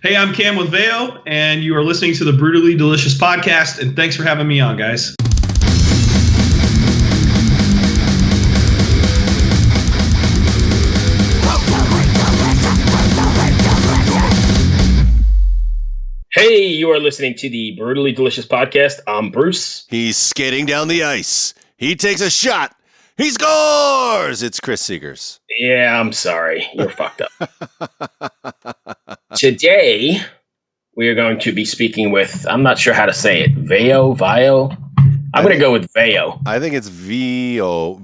Hey, I'm Cam with Veio, and you are listening to the Brutally Delicious podcast, and thanks for having me on, guys. Hey, you are listening to the Brutally Delicious podcast. I'm Bruce. He's skating down the ice. He takes a shot. He scores! It's Chris Seegers. Yeah, I'm sorry. You're fucked up. Today, we are going to be speaking with, I'm not sure how to say it, Veio? I'm going to go with Veio. I think it's Vio.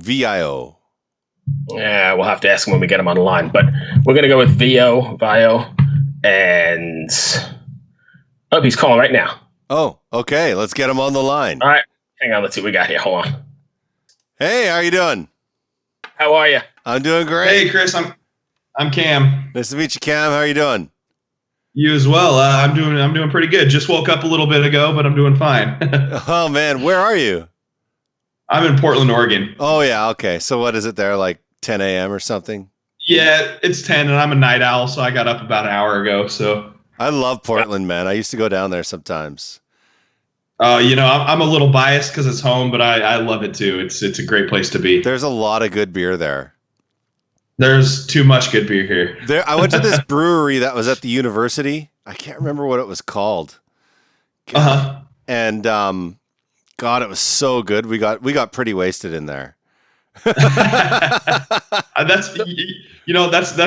Yeah, we'll have to ask him when we get him on the line. But we're going to go with Veio, and... Oh, he's calling right now. Oh, okay. Let's get him on the line. All right. Hang on. Let's see what we got here. Hold on. Hey, how you doing? How are you? I'm doing great. Hey, Chris. I'm Cam. Nice to meet you, Cam. How are you doing? You as well. I'm doing pretty good. Just woke up a little bit ago, but I'm doing fine. Oh, man. Where are you? I'm in Portland, Oregon. Oh, yeah. Okay. So what is it there, like 10 a.m. or something? Yeah, it's 10, and I'm a night owl, so I got up about an hour ago, so... I love Portland, man. I used to go down there sometimes. I'm a little biased because it's home, but I love it too. It's a great place to be. There's a lot of good beer there. There's too much good beer here. I went to this brewery that was at the university. I can't remember what it was called. Uh-huh. And God, it was so good. We got pretty wasted in there. That's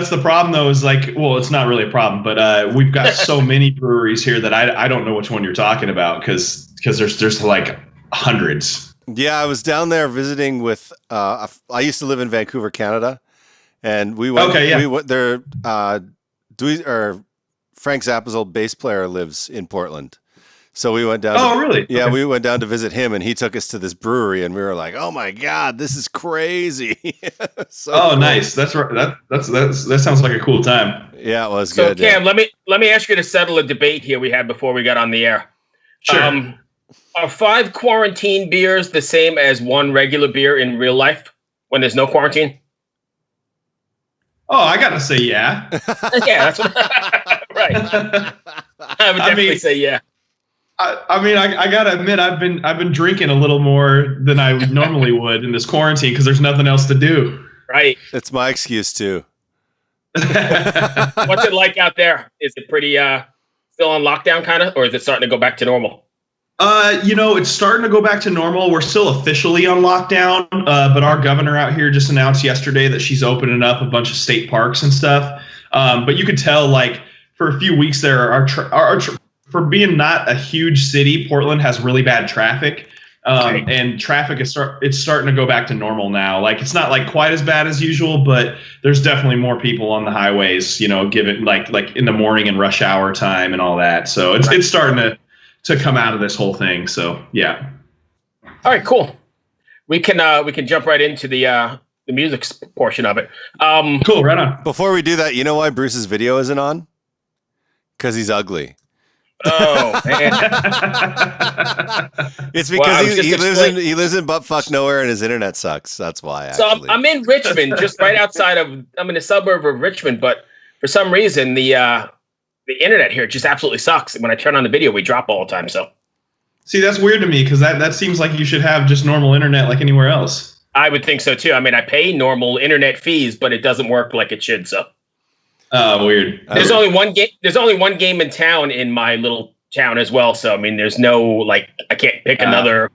the problem though, is like, well, it's not really a problem, but we've got so many breweries here that I don't know which one you're talking about because there's like hundreds. Yeah, I was down there visiting with I used to live in Vancouver, Canada, and we went we went there. Frank Zappa's old bass player lives in Portland. So we went down. Oh, really? Yeah, okay. We went down to visit him, and he took us to this brewery, and we were like, "Oh my god, this is crazy!" Cool. Nice. That's right. That sounds like a cool time. Yeah, it was so, good. Cam, yeah. let me ask you to settle a debate here we had before we got on the air. Sure. Are 5 quarantine beers the same as 1 regular beer in real life when there's no quarantine? Oh, I gotta say, yeah. Yeah, that's what, right. I would definitely say yeah. I gotta admit, I've been drinking a little more than I normally would in this quarantine because there's nothing else to do. Right. It's my excuse too. What's it like out there? Is it pretty still on lockdown kind of, or is it starting to go back to normal? It's starting to go back to normal. We're still officially on lockdown, but our governor out here just announced yesterday that she's opening up a bunch of state parks and stuff. But you could tell, like, for a few weeks there, for being not a huge city, Portland has really bad traffic. And traffic is starting to go back to normal now. Like, it's not like quite as bad as usual, but there's definitely more people on the highways, given like in the morning and rush hour time and all that. So it's starting to come out of this whole thing. So yeah. All right, cool. We can jump right into the music portion of it. Cool, right on. Before we do that, you know why Bruce's video isn't on? Because he's ugly. Oh man! It's because he lives in buttfuck nowhere and his internet sucks. That's why. Actually. So I'm in Richmond, just right outside of. I'm in a suburb of Richmond, but for some reason the internet here just absolutely sucks. When I turn on the video, we drop all the time. So see, that's weird to me because that seems like you should have just normal internet like anywhere else. I would think so too. I mean, I pay normal internet fees, but it doesn't work like it should. So. Oh, weird. There's only one game. There's only one game in town in my little town as well. So I mean, there's no I can't pick another,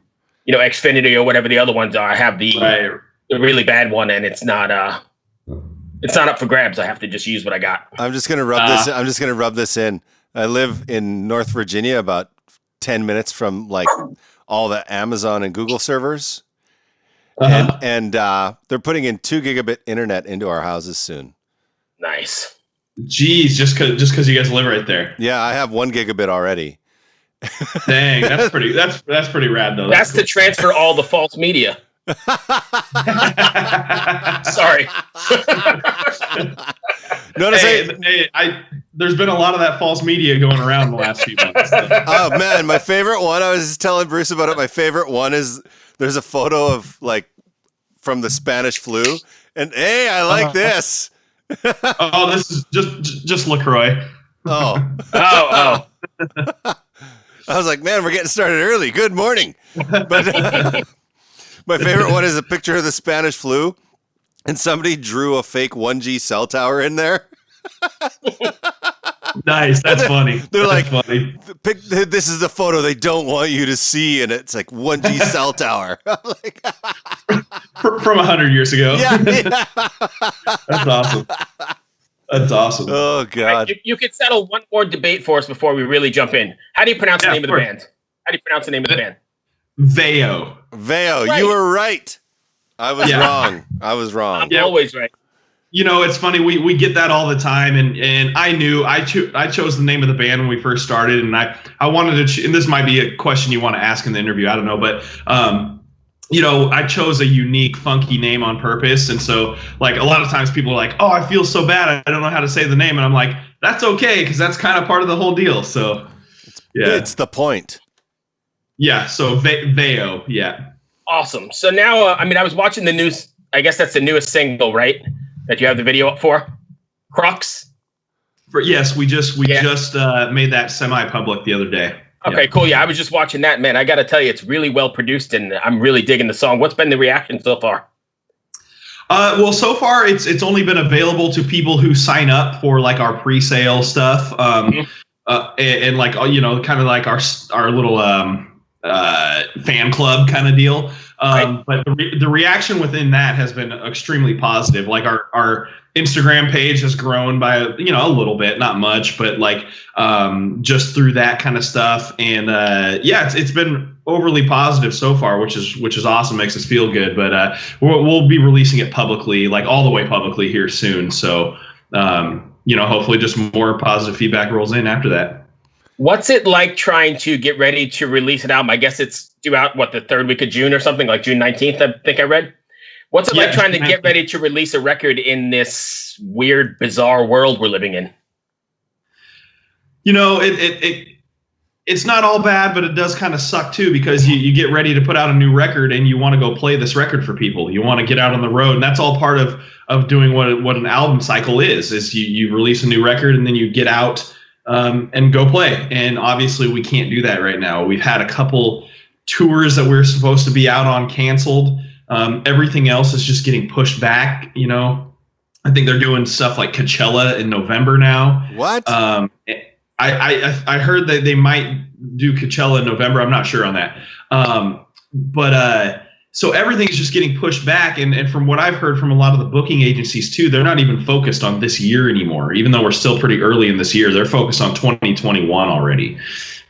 Xfinity or whatever the other ones are. I have the really bad one, and it's not up for grabs. I have to just use what I got. I'm just gonna rub this in. I live in North Virginia, about 10 minutes from like all the Amazon and Google servers, and they're putting in 2 gigabit internet into our houses soon. Nice. Jeez, just because you guys live right there. Yeah, I have 1 gigabit already. Dang, that's pretty rad though. That's to transfer all the false media. Sorry. Notice there's been a lot of that false media going around the last few months. Oh man, my favorite one, I was telling Bruce about it. My favorite one is there's a photo of like from the Spanish flu, and hey, I like this. Oh, this is just LaCroix. Oh. Oh. I was like, man, we're getting started early. Good morning. But my favorite one is a picture of the Spanish flu, and somebody drew a fake 1G cell tower in there. Nice. That's funny. They're That's like, funny. this is the photo they don't want you to see, and it's like 1G cell tower. Like, From 100 years ago. yeah. That's awesome. That's awesome. Oh, God. You could settle one more debate for us before we really jump in. How do you pronounce the name of the course. band? How do you pronounce the name of the band? Veio. Veio, Right. you were right. I was wrong. I was wrong. I'm always right. You know, it's funny. We get that all the time, and I knew I chose the name of the band when we first started, and I wanted to. And this might be a question you want to ask in the interview. I don't know, but you know, I chose a unique, funky name on purpose, and so like a lot of times people are like, "Oh, I feel so bad. I don't know how to say the name," and I'm like, "That's okay, because that's kind of part of the whole deal." So, yeah, It's the point. yeah. So Veio, yeah. Awesome. So now, I was watching the news. I guess that's the newest single, right? That you have the video up for? Crux? Yes, we just made that semi-public the other day. Okay, Yeah. cool. Yeah, I was just watching that, man. I got to tell you, it's really well produced, and I'm really digging the song. What's been the reaction so far? Well, so far it's only been available to people who sign up for like our pre-sale stuff, and like, you know, kind of like our little fan club kind of deal. Right. But the reaction within that has been extremely positive. Like our Instagram page has grown by, you know, a little bit, not much, but like just through that kind of stuff. And yeah, it's been overly positive so far, which is awesome. Makes us feel good. But we'll be releasing it publicly, like all the way publicly here soon. So you know, hopefully just more positive feedback rolls in after that. What's it like trying to get ready to release an album? I guess it's due out, the third week of June or something, like June 19th, I think I read. What's it like trying to get ready to release a record in this weird, bizarre world we're living in? You know, it's not all bad, but it does kind of suck too, because you get ready to put out a new record and you want to go play this record for people. You want to get out on the road, and that's all part of doing what an album cycle is you release a new record and then you get out and go play. And obviously we can't do that right now. We've had a couple tours that we're supposed to be out on canceled. Everything else is just getting pushed back. You know, I think they're doing stuff like Coachella in November now. What? I heard that they might do Coachella in November. I'm not sure on that. But so everything's just getting pushed back. And from what I've heard from a lot of the booking agencies too, they're not even focused on this year anymore. Even though we're still pretty early in this year, they're focused on 2021 already,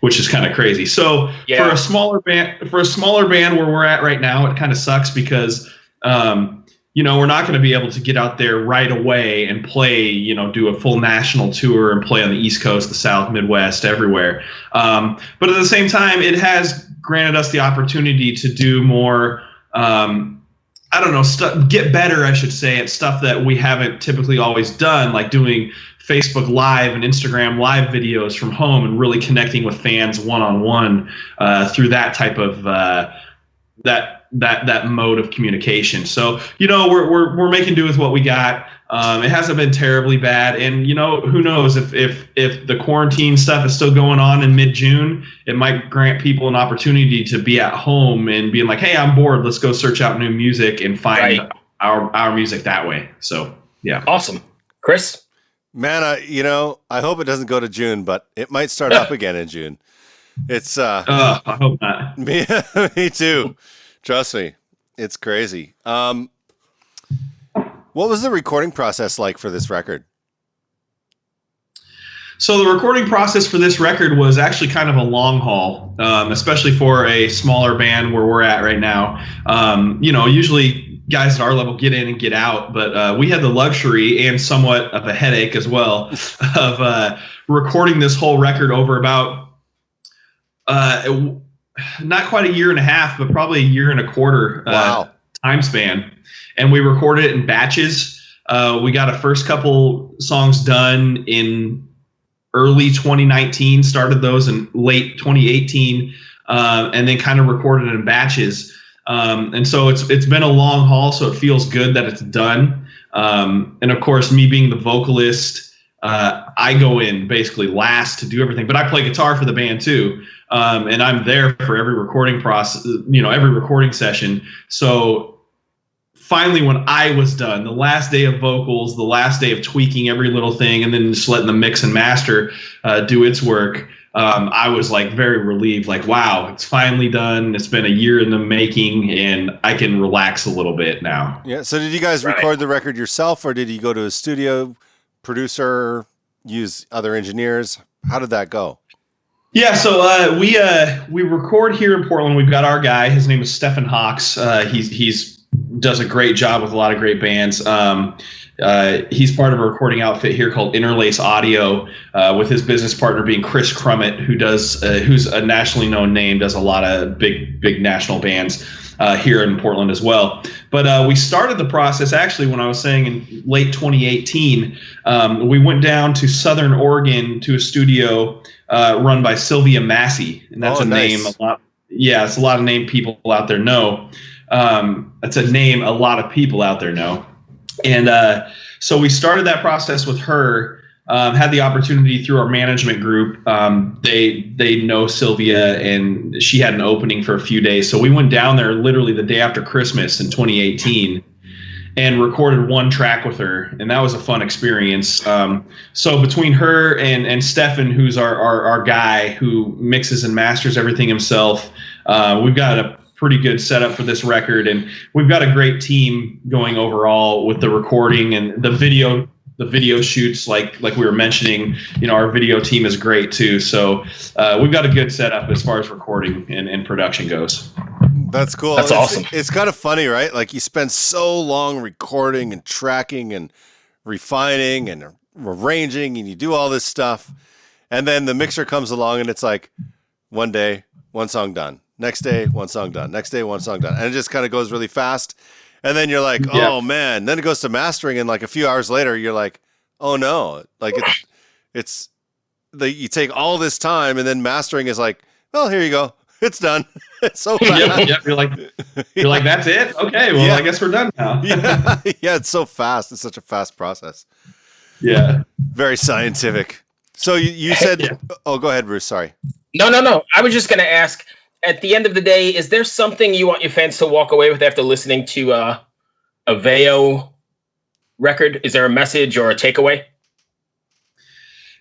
which is kind of crazy. So for a smaller band where we're at right now, it kind of sucks because, you know, we're not going to be able to get out there right away and play, you know, do a full national tour and play on the East Coast, the South, Midwest, everywhere. But at the same time, it has granted us the opportunity to do more, I don't know, get better, I should say, at stuff that we haven't typically always done, like doing Facebook Live and Instagram Live videos from home and really connecting with fans one-on-one through that type of that mode of communication. So, you know, we're making do with what we got. It hasn't been terribly bad, and you know, who knows if the quarantine stuff is still going on in mid-June, it might grant people an opportunity to be at home and being like, hey, I'm bored, let's go search out new music and find our music that way. So yeah, awesome. Chris? Man, you know, I hope it doesn't go to June, but it might start up again in June. It's I hope not. Me too. Trust me, it's crazy. What was the recording process like for this record? So the recording process for this record was actually kind of a long haul, especially for a smaller band where we're at right now. You know, usually guys at our level get in and get out, but we had the luxury and somewhat of a headache as well of recording this whole record over about not quite a year and a half, but probably a year and a quarter time span. And we recorded it in batches. We got a first couple songs done in early 2019, started those in late 2018, and then kind of recorded in batches. And so it's been a long haul, so it feels good that it's done. And of course, me being the vocalist, I go in basically last to do everything, but I play guitar for the band too. And I'm there for every recording process, every recording session. So finally, when I was done, the last day of vocals, the last day of tweaking every little thing, and then just letting the mix and master do its work, I was like very relieved, like, wow, it's finally done. It's been a year in the making, and I can relax a little bit now. Yeah. So did you guys record the record yourself, or did you go to a studio producer, use other engineers? How did that go? Yeah, so we record here in Portland. We've got our guy. His name is Stephen Hawks. He's does a great job with a lot of great bands. He's part of a recording outfit here called Interlace Audio, with his business partner being Chris Crummett, who's a nationally known name, does a lot of big national bands here in Portland as well. But we started the process actually when I was saying in late 2018. We went down to Southern Oregon to a studio run by Sylvia Massey, and that's name a lot. Yeah, it's a lot of name people out there know. It's a name a lot of people out there know. And so we started that process with her, had the opportunity through our management group. They know Sylvia, and she had an opening for a few days. So we went down there literally the day after Christmas in 2018 and recorded one track with her. And that was a fun experience. So between her and Stefan, who's our guy who mixes and masters everything himself, we've got a pretty good setup for this record, and we've got a great team going overall with the recording and the video shoots, like we were mentioning. Our video team is great too, so we've got a good setup as far as recording and production goes. That's cool. That's awesome. It's kind of funny, right? Like, you spend so long recording and tracking and refining and arranging, and you do all this stuff, and then the mixer comes along and it's like, one day, one song done. Next day, one song done. Next day, one song done. And it just kind of goes really fast. And then you're like, oh, man. Then it goes to mastering, and like a few hours later, you're like, oh, no. Like, you take all this time, and then mastering is like, well, here you go. It's done. It's so fast. Yep. You're like, that's it? Okay, well, I guess we're done now. Yeah, it's so fast. It's such a fast process. Yeah. Very scientific. So you said, oh, go ahead, Bruce. Sorry. No. I was just going to ask, at the end of the day, is there something you want your fans to walk away with after listening to a Veio record? Is there a message or a takeaway?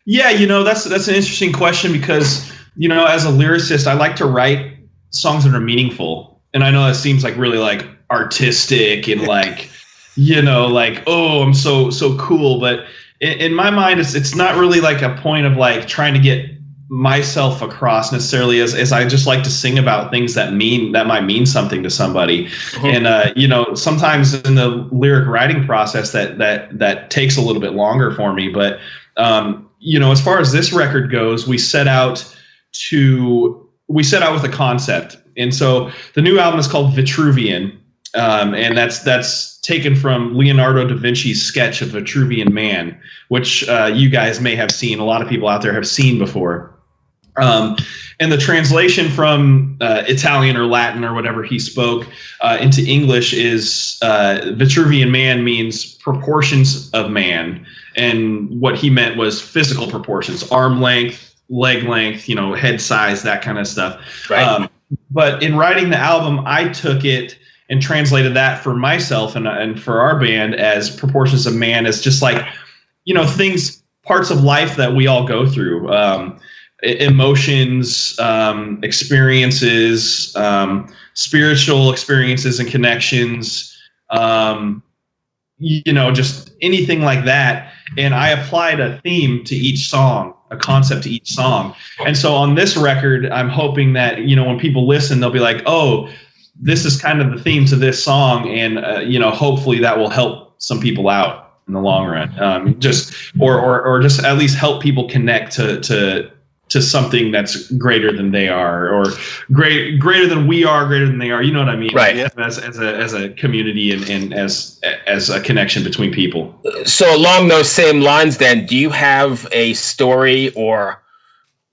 Yeah, that's an interesting question because, as a lyricist, I like to write songs that are meaningful. And I know that seems like really like artistic and like, like, oh, I'm so cool. But in my mind, it's not really like a point of like trying to get myself across necessarily, as I just like to sing about things that might mean something to somebody. Mm-hmm. And sometimes in the lyric writing process that takes a little bit longer for me, but as far as this record goes, we set out with a concept. And so the new album is called Vitruvian, and that's taken from Leonardo da Vinci's sketch of Vitruvian Man, which you guys may have seen, a lot of people out there have seen before. And the translation from Italian or Latin or whatever he spoke into English is Vitruvian Man means proportions of man. And what he meant was physical proportions, arm length, leg length, head size, that kind of stuff. Right. But in writing the album, I took it and translated that for myself and for our band as proportions of man, as just like, things, parts of life that we all go through. Emotions, experiences, spiritual experiences and connections, just anything like that. And I applied a theme to each song, a concept to each song. And so on this record, I'm hoping that, when people listen, they'll be like, oh, this is kind of the theme to this song. And, hopefully that will help some people out in the long run. Just at least help people connect to something that's greater than they are, or greater than we are, greater than they are. You know what I mean? Right. As a community and as a connection between people. So along those same lines, then, do you have a story, or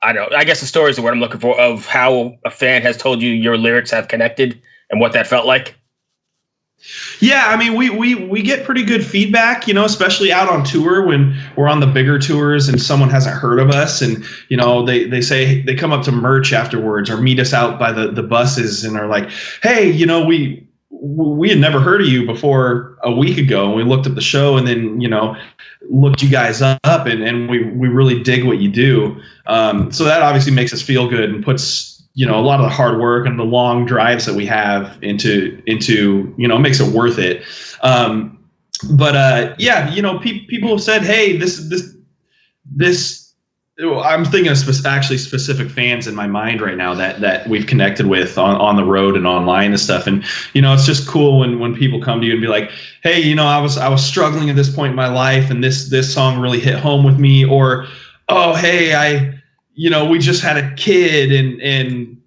I guess a story is the word I'm looking for, of how a fan has told you your lyrics have connected and what that felt like? Yeah, I mean, we get pretty good feedback, especially out on tour when we're on the bigger tours and someone hasn't heard of us, and they say they come up to merch afterwards or meet us out by the buses and are like, hey, we had never heard of you before a week ago, and we looked at the show and then looked you guys up, and we really dig what you do. So that obviously makes us feel good and puts a lot of the hard work and the long drives that we have into makes it worth it. People have said, hey, this I'm thinking of specific fans in my mind right now that we've connected with on the road and online and stuff. And, it's just cool when people come to you and be like, hey, I was struggling at this point in my life and this song really hit home with me. Or, oh, hey, we just had a kid and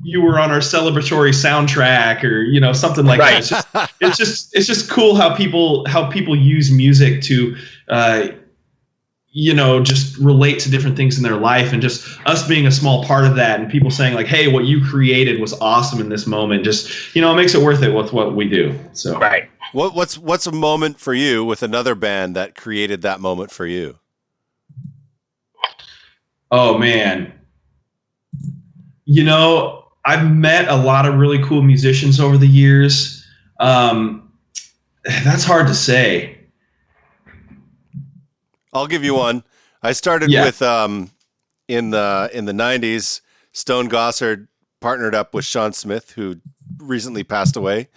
you were on our celebratory soundtrack, or something like right. that. It's just cool how people use music to just relate to different things in their life, and just us being a small part of that, and people saying like, hey, what you created was awesome in this moment. Just it makes it worth it with what we do. So right. What's a moment for you with another band that created that moment for you? Oh man, I've met a lot of really cool musicians over the years. That's hard to say. I'll give you one. I started with in the 90s, Stone Gossard partnered up with Sean Smith, who recently passed away,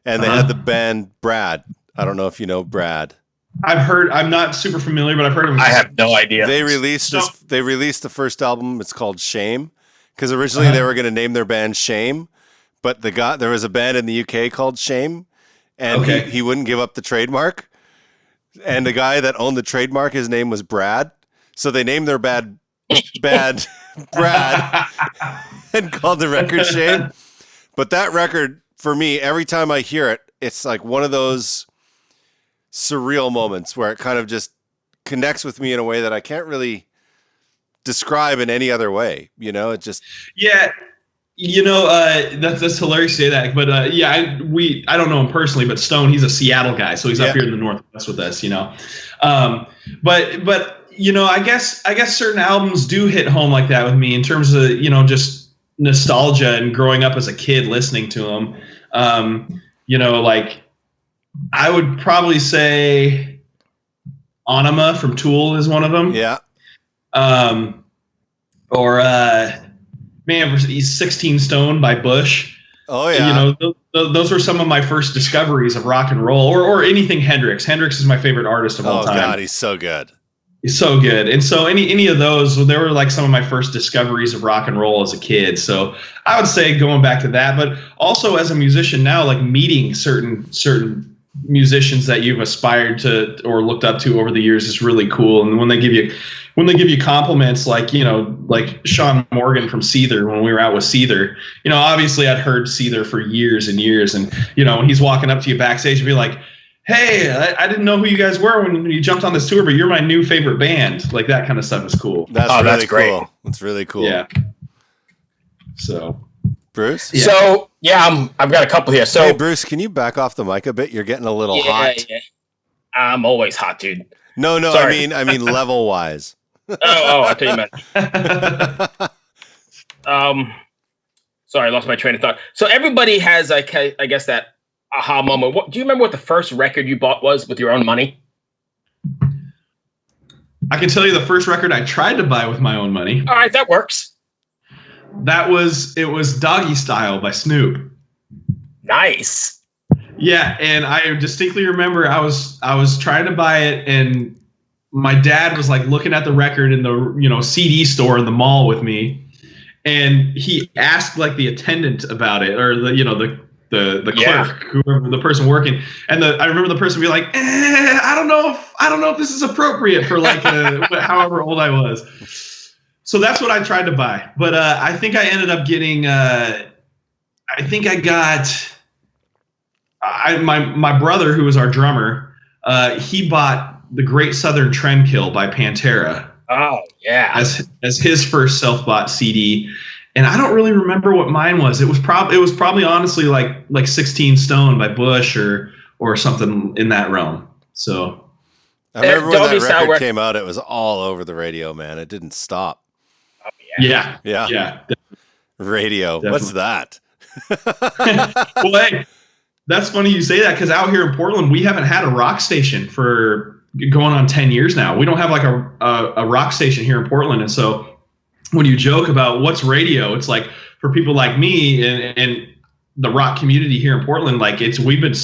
and they had the band Brad. I don't know if you know Brad. I'm not super familiar, but I've heard of him. I have no idea. They released the first album. It's called Shame, because originally they were going to name their band Shame, but there was a band in the UK called Shame, and he wouldn't give up the trademark. And the guy that owned the trademark, his name was Brad. So they named their bad Brad and called the record Shame. But that record, for me, every time I hear it, it's like one of those surreal moments where it kind of just connects with me in a way that I can't really describe in any other way. It just... Yeah. That's hilarious to say that, but I don't know him personally, but Stone, he's a Seattle guy, so he's up here in the Northwest with us, but I guess certain albums do hit home like that with me in terms of just nostalgia and growing up as a kid listening to them. Like I would probably say Anima from Tool is one of them. Yeah. Man, he's 16 Stone by Bush. Oh yeah. Those were some of my first discoveries of rock and roll, or anything Hendrix. Hendrix is my favorite artist of all time. Oh God, he's so good. He's so good. And so any of those, they were like some of my first discoveries of rock and roll as a kid. So I would say going back to that, but also as a musician now, like meeting certain musicians that you've aspired to or looked up to over the years is really cool. And when they give you compliments, like Sean Morgan from Seether, when we were out with Seether, obviously I'd heard Seether for years and years. And, when he's walking up to you backstage and be like, hey, I didn't know who you guys were when you jumped on this tour, but you're my new favorite band. Like that kind of stuff is cool. That's great. Cool. That's really cool. Yeah. So Bruce? Yeah. So I've got a couple here. So hey Bruce, can you back off the mic a bit? You're getting a little hot. Yeah. I'm always hot, dude. No, sorry. I mean level wise. I thought you meant. Sorry, I lost my train of thought. So everybody has, I guess, that aha moment. Do you remember what the first record you bought was with your own money? I can tell you the first record I tried to buy with my own money. All right, that works. It was Doggy Style by Snoop. Nice. Yeah, and I distinctly remember I was trying to buy it, and my dad was like looking at the record in the CD store in the mall with me, and he asked like the attendant about it, or the clerk, whoever the person working, and I remember the person be like, I don't know if this is appropriate for like however old I was. So that's what I tried to buy, but I think I ended up getting. My brother, who was our drummer, he bought The Great Southern Trendkill by Pantera. Oh yeah, as his first self-bought CD, And I don't really remember what mine was. It was probably honestly like 16 Stone by Bush or something in that realm. So I remember when that record came out, it was all over the radio, man. It didn't stop. Oh, yeah. Radio. Definitely. What's that? Well, hey, that's funny you say that, because out here in Portland, we haven't had a rock station for going on 10 years now. We don't have like a rock station here in Portland. And so when you joke about what's radio, it's like for people like me and the rock community here in Portland, like we've been,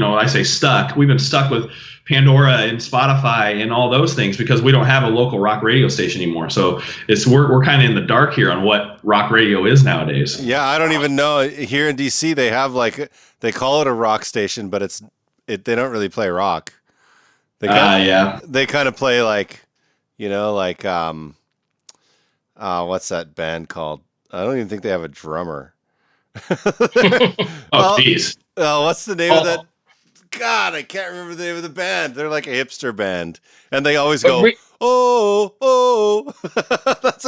I say stuck. We've been stuck with Pandora and Spotify and all those things because we don't have a local rock radio station anymore. So we're kind of in the dark here on what rock radio is nowadays. Yeah, I don't even know. Here in DC, they have they call it a rock station, but they don't really play rock. They kind of play what's that band called? I don't even think they have a drummer. Oh, jeez. What's the name of that? God, I can't remember the name of the band. They're like a hipster band, and they always go, oh. That's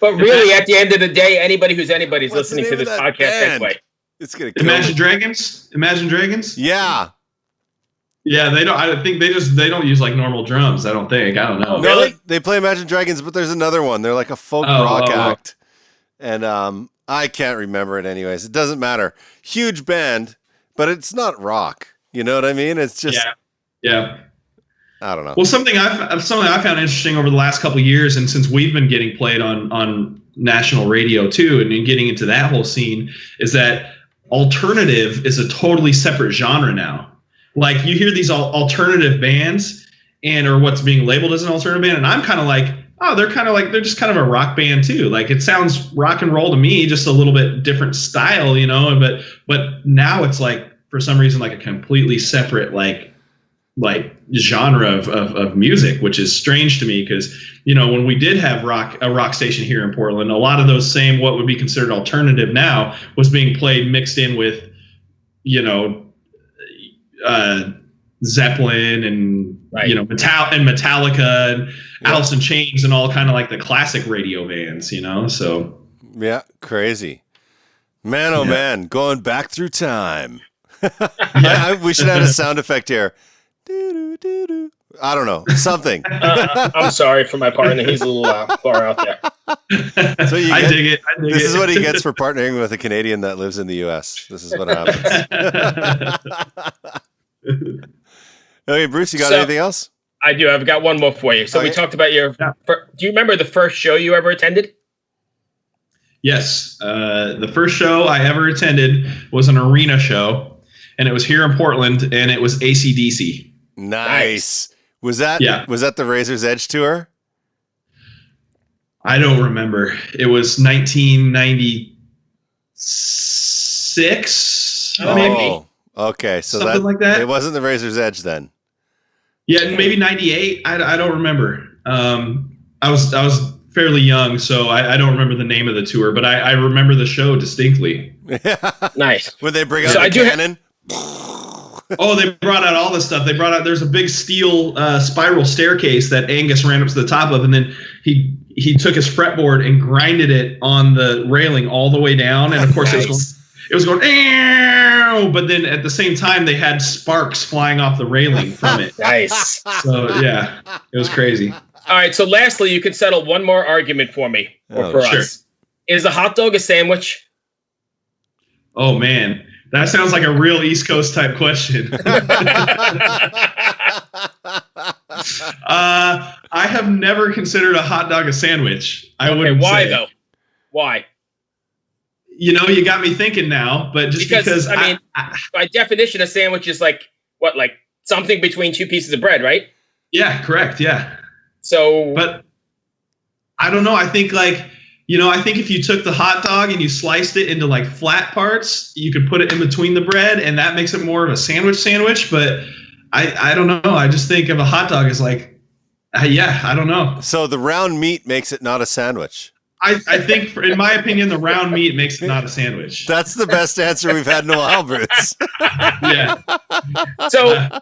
but really, at the end of the day, anybody's listening to this podcast anyway. It's gonna Imagine Dragons. Imagine Dragons. Yeah. Yeah, they don't. I think they don't use like normal drums. I don't think. I don't know. No, really? They play Imagine Dragons, but there's another one. They're like a folk rock act, and I can't remember it. Anyways, it doesn't matter. Huge band, but it's not rock. You know what I mean? It's just yeah. I don't know. Well, something I found interesting over the last couple of years, and since we've been getting played on national radio too, and getting into that whole scene, is that alternative is a totally separate genre now. Like you hear these alternative bands or what's being labeled as an alternative band. And I'm kind of like, oh, they're just kind of a rock band too. Like it sounds rock and roll to me, just a little bit different style, but now it's like, for some reason, like a completely separate, like genre of music, which is strange to me. Cause when we did have a rock station here in Portland, a lot of those same, what would be considered alternative now was being played mixed in with, Zeppelin and Metallica and Alice in Chains and all kind of like the classic radio bands, so yeah, crazy, man. Oh man, going back through time. We should add a sound effect here. I don't know, something. I'm sorry for my partner, he's a little far out there. So I dig it. This is what he gets for partnering with a Canadian that lives in the US. This is what happens. Okay, Bruce, you got anything else? I do. I've got one more for you. So we talked about do you remember the first show you ever attended? Yes. The first show I ever attended was an arena show, and it was here in Portland, and it was AC/DC. Nice. Was that the Razor's Edge tour? I don't remember. It was 1996. Maybe. Okay, so something like that. It wasn't the Razor's Edge then. Yeah, maybe 98. I don't remember. I was fairly young, so I don't remember the name of the tour, but I remember the show distinctly. Nice. Would they bring out the cannon? Oh, they brought out all this stuff. There's a big steel spiral staircase that Angus ran up to the top of, and then he took his fretboard and grinded it on the railing all the way down, and of course it was going, but then at the same time they had sparks flying off the railing from it. Nice. So yeah, it was crazy. All right. So lastly, you can settle one more argument for me or for us. Is a hot dog a sandwich? Oh man, that sounds like a real East Coast type question. I have never considered a hot dog a sandwich. Why though? Why? You got me thinking now, but just because I mean, by definition, a sandwich is like something between two pieces of bread, right? Yeah, correct. Yeah. So, but I don't know. I think I think if you took the hot dog and you sliced it into like flat parts, you could put it in between the bread, and that makes it more of a sandwich. But I don't know. I just think of a hot dog as like, I don't know. So the round meat makes it not a sandwich. I think, in my opinion, the round meat makes it not a sandwich. That's the best answer we've had in a while, Bruce. Yeah. So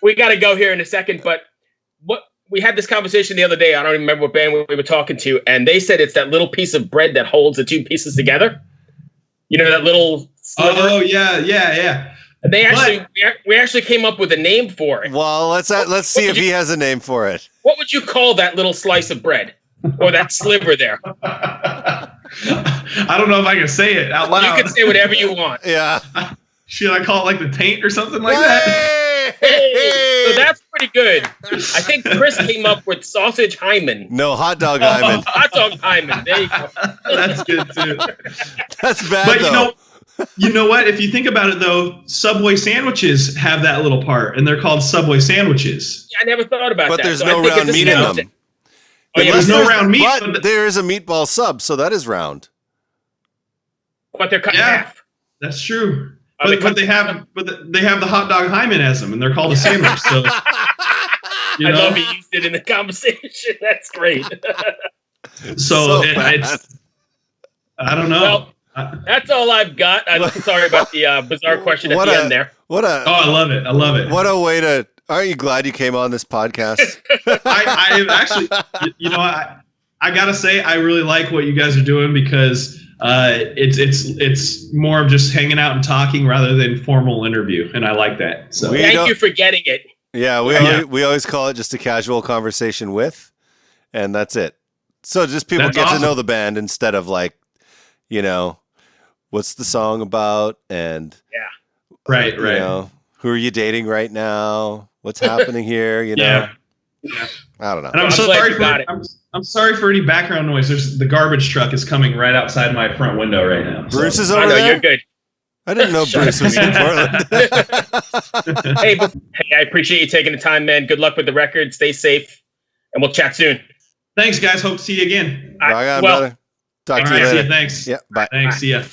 we got to go here in a second, but we had this conversation the other day. I don't even remember what band we were talking to, and they said it's that little piece of bread that holds the two pieces together. You know, that little sliver? Oh, yeah. And they actually, we actually came up with a name for it. Well, let's see if he has a name for it. What would you call that little slice of bread? Or that sliver there? I don't know if I can say it out loud. You can say whatever you want. Yeah. Should I call it like the taint or something like that? Hey, so that's pretty good. I think Chris came up with sausage hymen. No, hot dog hymen. Hot dog hymen. There you go. That's good too. That's bad, but though. You know what? If you think about it, though, Subway sandwiches have that little part, and they're called Subway sandwiches. Yeah, I never thought about that. But there's no round meat in them. Oh, yeah, there's no round meat. But there is a meatball sub, so that is round. But they're cut in half. That's true. But they have the hot dog hymen as them, and they're called a sandwich. So I love you used it in the conversation. That's great. so it's I don't know. Well, that's all I've got. I'm sorry about the bizarre question at the end there. I love it. What a way to. Aren't you glad you came on this podcast? I actually, I gotta say, I really like what you guys are doing because it's more of just hanging out and talking rather than formal interview, and I like that. So thank you for getting it. Yeah, we always call it just a casual conversation with, and that's it. So just people get to know the band instead of like, what's the song about, and right. Who are you dating right now? What's happening here? Yeah. I don't know. And I'm sorry for any background noise. The garbage truck is coming right outside my front window right now. Bruce is over there? You're good. I didn't know Bruce was in Portland. Hey, I appreciate you taking the time, man. Good luck with the record. Stay safe, and we'll chat soon. Thanks, guys. Hope to see you again. Right on, brother. Talk to you later. See you. Thanks. Yeah, bye. Thanks. See ya.